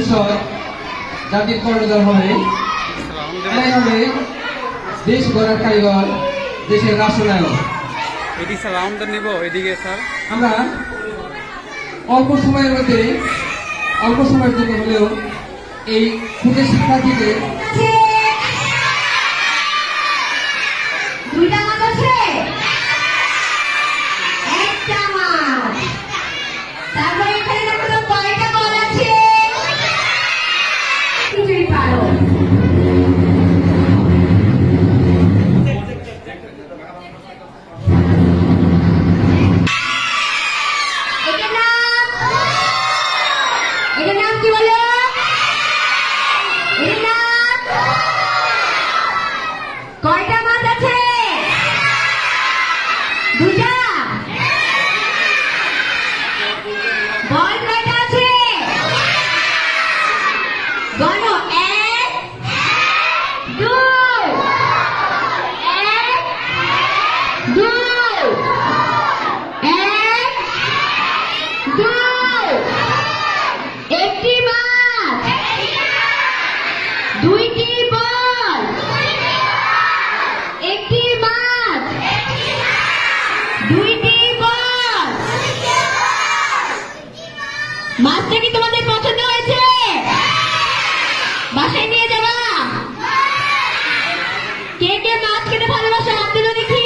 ভবিষ্যৎ জাতির কর্ণধার হবে, এরাই হবে দেশ গড়ার কারিগর, দেশের রাষ্ট্রনায়ক। এদিকে স্যার রাউন্ড নিব, এদিকে স্যার। আমরা অল্প সময়ের মধ্যে, অল্প সময়ের জন্য হলেও এই ক্ষুদে শিক্ষার্থীদের দুইটা মাছ আছে, একটা মাছ। তারপরে এখানে দেখো তো কয়টা বল আছে, কিছুই পারো। এটার নাম কি বলো? এটার নাম কয়টা মাছ আছে? দুটা। বল কয়টা আছে? গণো, এক, দুই, এক, দুই, এক, দুই। একটি মাছ, দুইটি বল, একটি মাছ, দুইটি বল। মাছটা কি তোমাদের পছন্দ হয়েছে? বাসায় নিয়ে যাবা? কে কে মাছ খেতে ভালোবাসে হাত তুলে দেখি।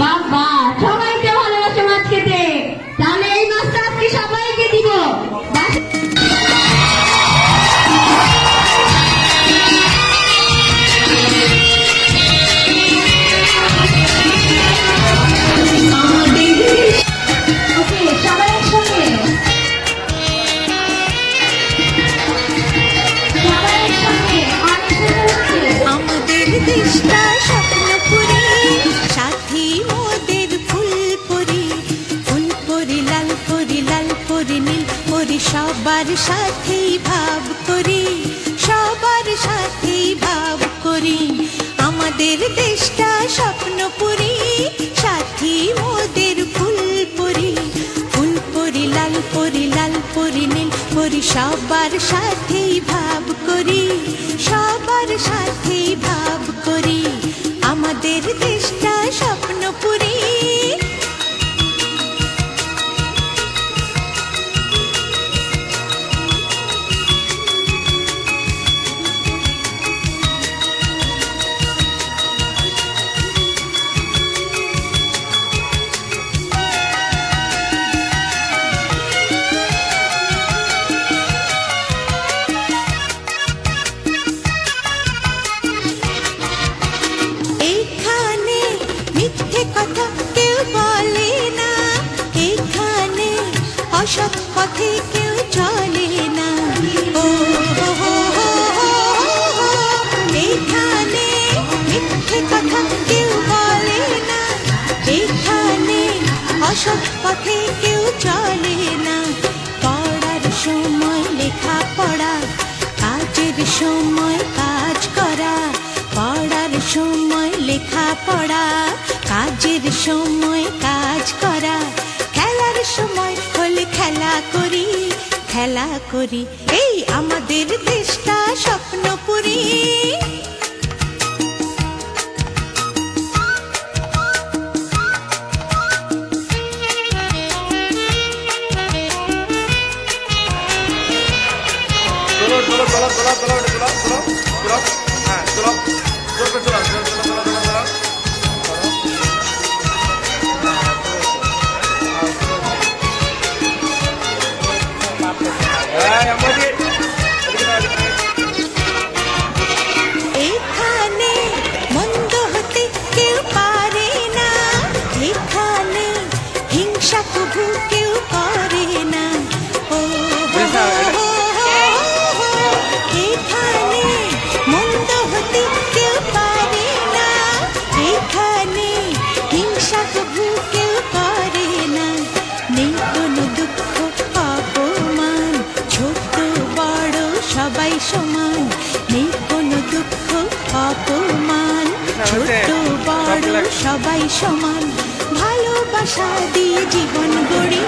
বাবা, সবাইকে ভালোবাসে মাছ খেতে। তাহলে এই মাছটা আজকে সবাইকে দিব। আমাদের দেশটা স্বপ্নপুরী, সাথী মোদের ফুলপুরি, ফুলপুরি লাল পরি, লাল পরি নীল পরি, সবার সাথেই ভাব করি, সবার সাথেই ভাব করি। আমাদের দেশটা স্বপ্নপুরী, সাথী মোদের ফুলপুরি, ফুলপুরি লাল পরি, লাল পরি নীল পরি, সবার সাথেই ভাব করি, সবার সাথেই ভাব করি। আমাদের দেশটা স্বপ্নপুরী। এখানে মিথ্যে কথা কেউ বলে না, এখানে অসৎ পথে কেউ চলে না। ও হো হো হো হো হো, এখানে মিথ্যে কথা কেউ বলে না, এখানে অসৎ পথে কেউ চলে না। পড়ার সময় লেখা পড়া, কাজের সময় কাজ করা, পড়ার সময় লেখা পড়া, কাজের সময় কাজ করা, খেলার সময় হলে খেলা করি, খেলা করি। এই আমাদের দেশটা স্বপ্নপুরী। চলো চলো চলো চলো চলো চলো চলো চলো, হ্যাঁ চলো চলো চলো চলো চলো চলো চলো চলো। এখানে মন্দ হতে কেউ পারে না, এখানে হিংসা কবু কেউ করে না। ও হো হো হো হো, এখানে মন্দ হতে কেউ পারে না, এখানে হিংসা কবু কেউ করে না। নেই কোনো দুঃখ অপমান, ছোট বড় সবাই সমান, নেই কোনো দুঃখ অপমান, ছোট বড় সবাই সমান। ভালোবাসা দিয়ে জীবন গড়ি,